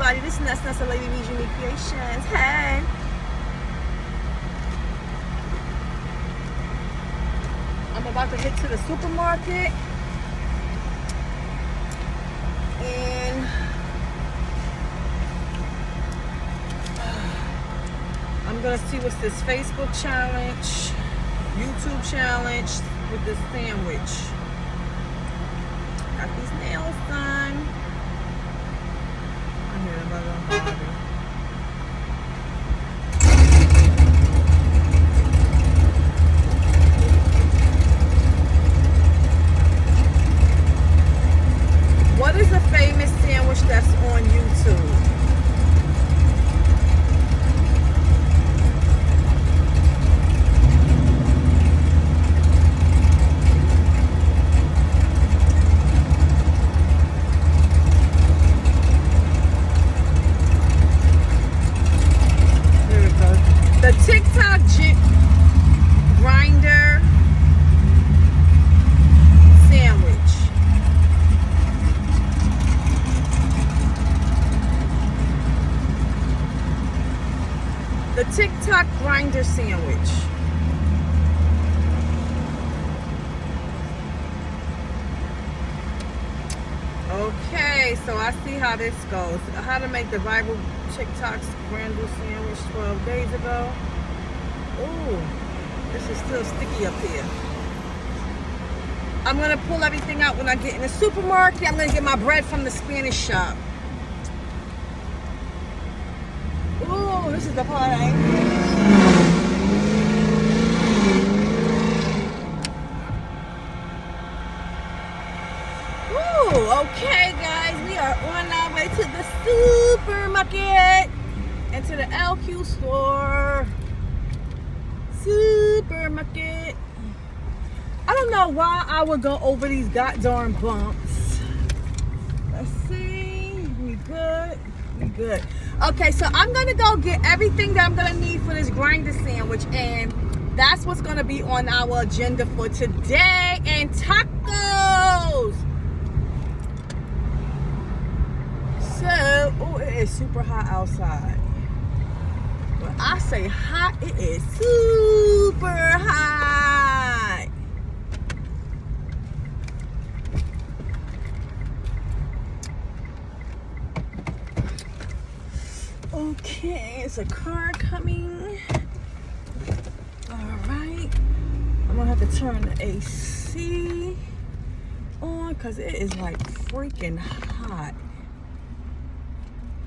everybody. This is Nessa LadyVee's Unique Creations. Hey. I'm about to head to the supermarket. And I'm going to see what's this Facebook challenge, YouTube challenge with this sandwich. Got these nails done. I'm here about to Harvey. What is a famous sandwich that's on YouTube? The TikTok grinder sandwich. The TikTok grinder sandwich. Okay, so I see how this goes. How to make the viral TikTok grinder sandwich 12 days ago. Ooh, this is still sticky up here. I'm gonna pull everything out when I get in the supermarket. I'm gonna get my bread from the Spanish shop. Ooh, this is the part I ain't. Okay guys, we are on our way to the supermarket and to the LQ store. Supermarket. I don't know why I would go over these goddamn bumps. Let's see. We good? We good. Okay, so I'm gonna go get everything that I'm gonna need for this grinder sandwich, and that's what's gonna be on our agenda for today. And tacos. So, oh, it is super hot outside. When I say hot, it is super hot. Okay, it's a car coming. All right. I'm gonna have to turn the AC on because it is like freaking hot.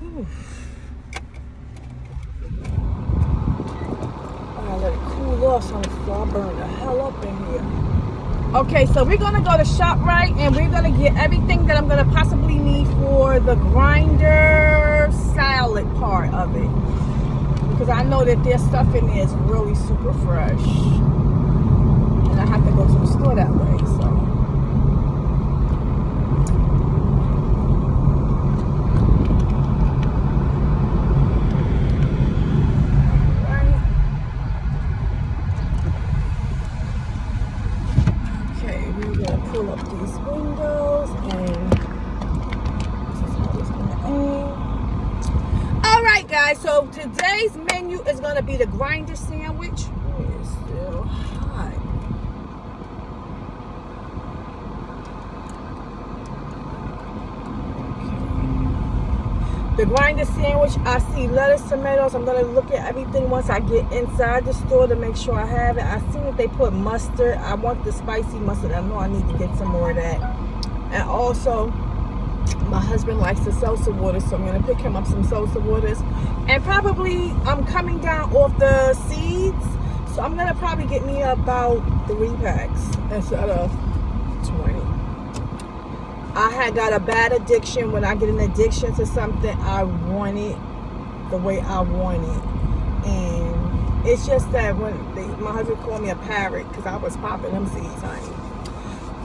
I let it cool off so I burn the hell up in here. Okay, so we're gonna go to ShopRite and we're gonna get everything that I'm gonna possibly need for the grinder salad part of it, because I know that their stuff in there is really super fresh, and I have to go to the store that way. So. Pull up these windows, and this is how it's gonna aim. All right, guys. So today's menu is gonna be the grinder sandwich. It is still hot. The grinder sandwich. I see lettuce, tomatoes. I'm gonna look at everything once I get inside the store to make sure I have it. I see that they put mustard. I want the spicy mustard. I know I need to get some more of that. And also, my husband likes the salsa water, so I'm gonna pick him up some salsa waters. And probably I'm coming down off the seeds, so I'm gonna probably get me about 3 packs instead of 20. I had got a bad addiction. When I get an addiction to something, I want it the way I want it. And it's just that when my husband called me a parrot because I was popping them seeds, honey.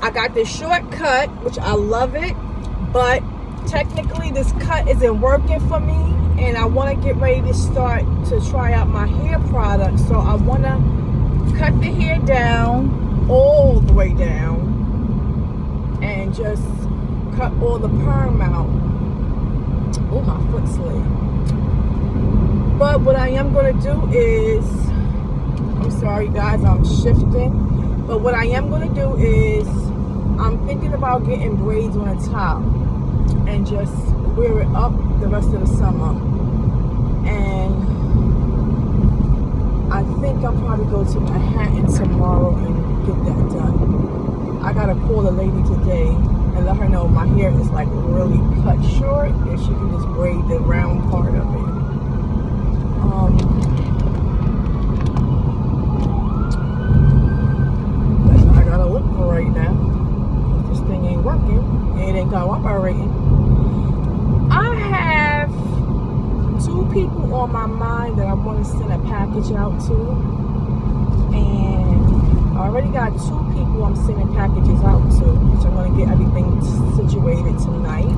I got this shortcut, which I love it, but technically this cut isn't working for me, and I want to get ready to start to try out my hair product. So I want to cut the hair down, all the way down, and just cut all the perm out. Oh, my foot slid. But what I am going to do is, I'm sorry guys, I'm shifting. But what I am going to do is, I'm thinking about getting braids on a top and just wear it up the rest of the summer. And I think I'll probably go to Manhattan tomorrow and get that done. I gotta call a lady today and let her know my hair is like really cut short and she can just braid the round part of it. That's what I gotta look for right now. This thing ain't working. It ain't cooperating. I have 2 people on my mind that I want to send a package out to, and I already got 2 people I'm sending packages out to, which I'm going to get everything situated tonight.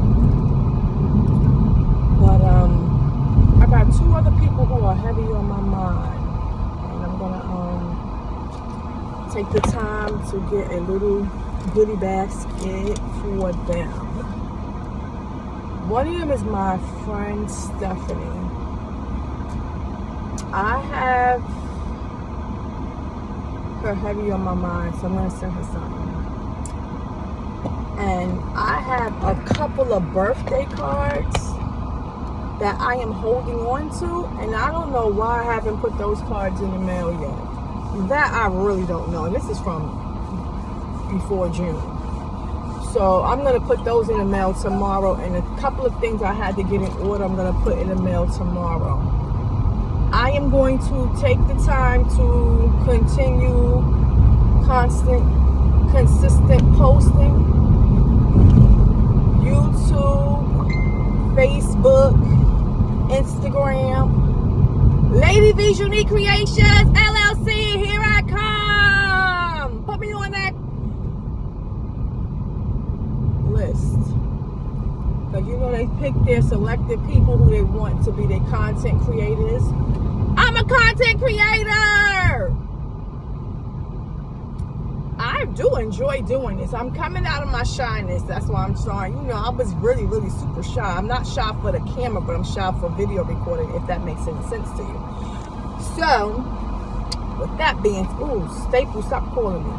But I got 2 other people who are heavy on my mind, and I'm going to take the time to get a little goodie basket for them. One of them is my friend Stephanie. I have her heavy on my mind, so I'm going to send her something. And I have a couple of birthday cards that I am holding on to, and I don't know why I haven't put those cards in the mail yet. That I really don't know. And this is from before June. So I'm going to put those in the mail tomorrow, and a couple of things I had to get in order I'm going to put in the mail tomorrow. I am going to take the time to continue consistent posting. YouTube, Facebook, Instagram. LadyVee's Unique Creations, LLC, here I come. Put me on that list. Because you know they pick their selected people who they want to be their content creators. I'm a content creator. I do enjoy doing this. I'm coming out of my shyness. That's why I'm trying. You know, I was really, really super shy. I'm not shy for the camera, but I'm shy for video recording, if that makes any sense to you. So, with that being, ooh, Staples, stop calling me.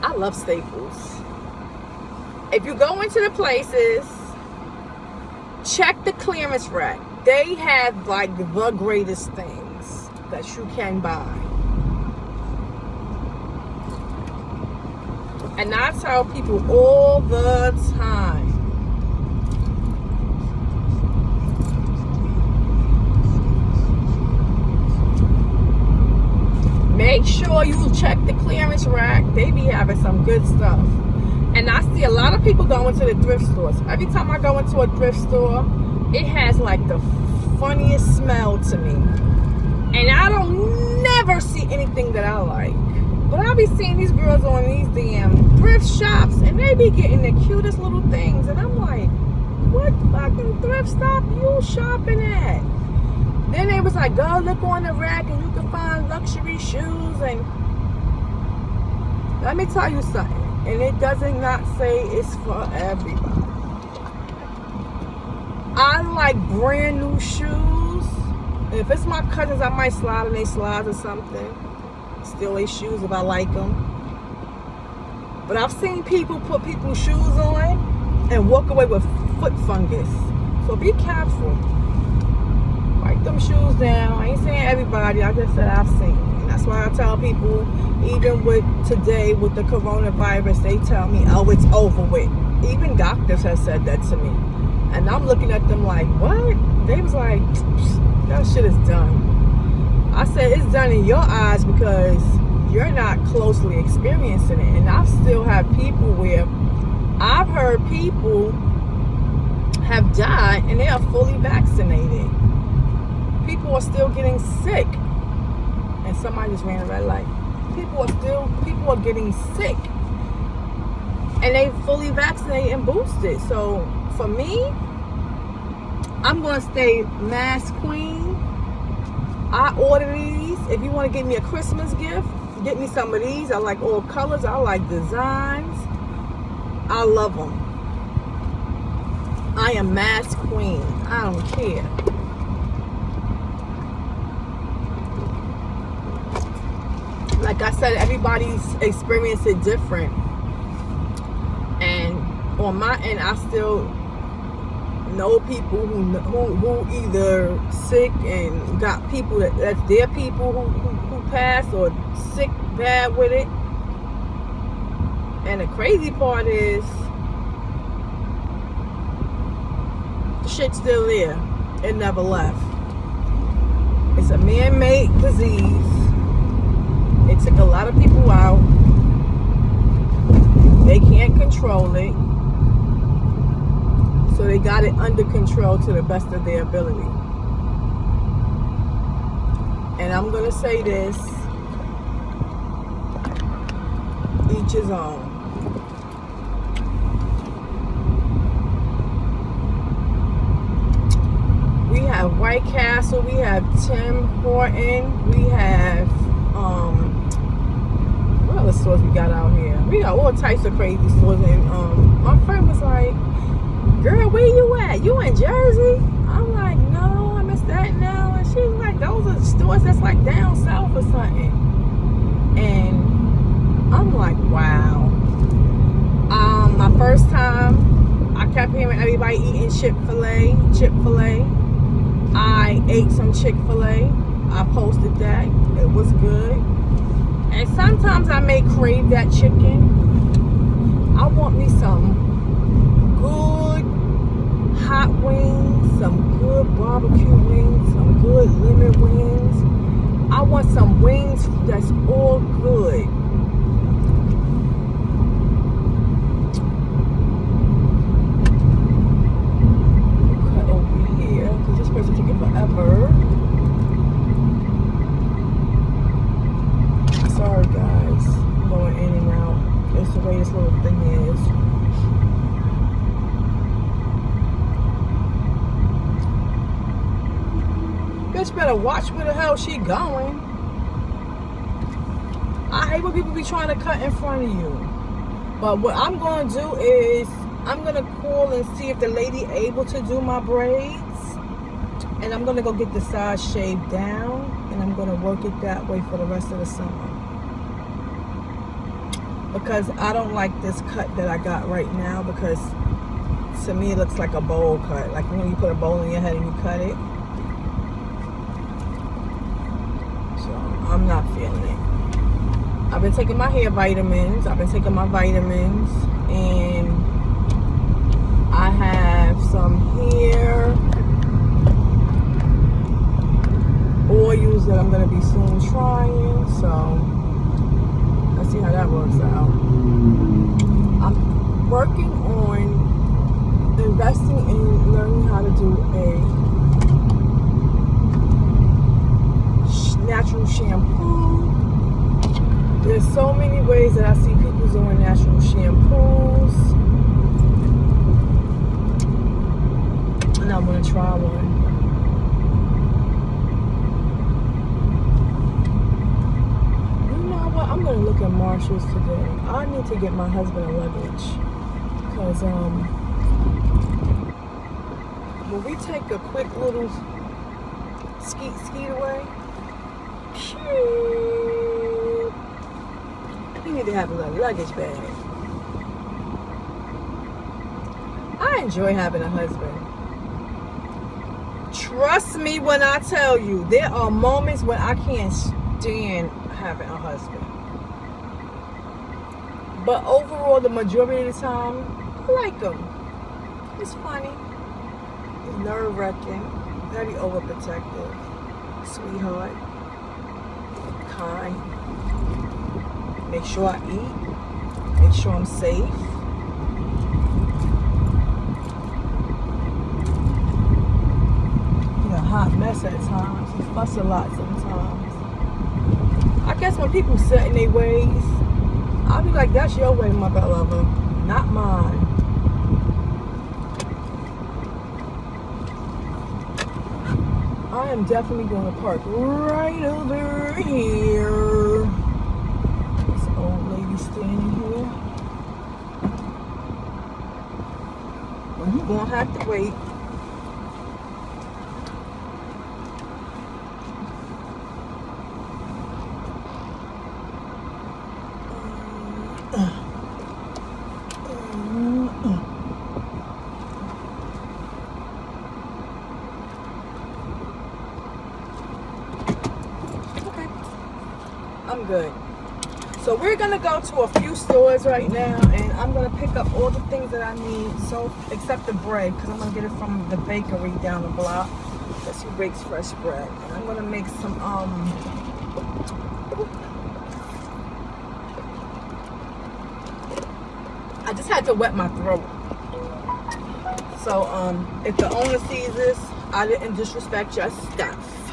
I love Staples. If you go into the places, check the clearance rack. They have like the greatest things that you can buy. And I tell people all the time, make sure you check the clearance rack. They be having some good stuff. And I see a lot of people going to the thrift stores. Every time I go into a thrift store, it has like the funniest smell to me. And I don't never see anything that I like. But I be seeing these girls on these damn thrift shops, and they be getting the cutest little things. And I'm like, what fucking thrift stop you shopping at? Then they was like, go look on the rack and you can find luxury shoes. And let me tell you something. And it doesn't not say it's for everybody. I like brand new shoes. And if it's my cousins, I might slide in their slides or something. Steal their shoes if I like them. But I've seen people put people's shoes on and walk away with foot fungus. So be careful. Write them shoes down. I ain't saying everybody. I just said I've seen. And that's why I tell people, even with today with the coronavirus, they tell me, oh, it's over with. Even doctors have said that to me. And I'm looking at them like, what? They was like, that shit is done. I said, it's done in your eyes because you're not closely experiencing it. And I still have people where I've heard people have died and they are fully vaccinated. People are still getting sick. And somebody just ran a red light. People are getting sick. And they fully vaccinated and boosted. So for me, I'm going to stay mask queen. I order these. If you want to give me a Christmas gift, get me some of these. I like all colors. I like designs. I love them. I am mass queen. I don't care. Like I said, everybody's experience is different. And on my end, I still know people who either sick and got people that's their people who passed or sick bad with it. And the crazy part is the shit's still there. It never left. It's a man-made disease. It took a lot of people out. They can't control it. So they got it under control to the best of their ability. And I'm going to say this. Each his own. We have White Castle. We have Tim Horton. We have, what other stores we got out here? We got all types of crazy stores. And my friend was like, girl, where you at? You in Jersey? I'm like, no, I'm in Staten Island. And she was like, those are stores that's like down south or something. And I'm like, wow. My first time, I kept hearing everybody eating Chick-fil-A. I ate some Chick-fil-A. I posted that. It was good. And sometimes I may crave that chicken. I want me some good hot wings, some good barbecue wings, some good lemon wings. I want some wings that's all good. Cut over here, because this person took it forever. Sorry guys, I'm going in and out. It's the way this little thing is. Bitch better watch where the hell she going. I hate when people be trying to cut in front of you. But what I'm going to do is I'm going to call and see if the lady able to do my braids. And I'm going to go get the sides shaved down. And I'm going to work it that way for the rest of the summer. Because I don't like this cut that I got right now. Because to me it looks like a bowl cut. Like when you put a bowl in your head and you cut it. I'm not feeling it. I've been taking my hair vitamins. And I have some hair oils that I'm going to be soon trying. So let's see how that works out. I'm working on investing in learning how to do a natural shampoo. There's so many ways that I see people doing natural shampoos, and I'm gonna try one. You know what? I'm gonna look at Marshall's today. I need to get my husband a luggage because when we take a quick little skeet away. You need to have a little luggage bag. I enjoy having a husband. Trust me when I tell you, there are moments when I can't stand having a husband. But overall, the majority of the time, I like him. It's funny. He's nerve-wracking. Very overprotective. Sweetheart. Kind. Make sure I eat. Make sure I'm safe. He's a hot mess at times. He fuss a lot sometimes. I guess when people set in their ways, I'll be like, that's your way, my beloved, not mine. I am definitely going to park right over here. This old lady standing here. you're gonna have to wait. Okay, I'm good. So we're gonna go to a few stores right now, and I'm gonna pick up all the things that I need, so except the bread, because I'm gonna get it from the bakery down the block. That's who bakes fresh bread. And I'm gonna make some I just had to wet my throat. So if the owner sees this, I didn't disrespect your stuff.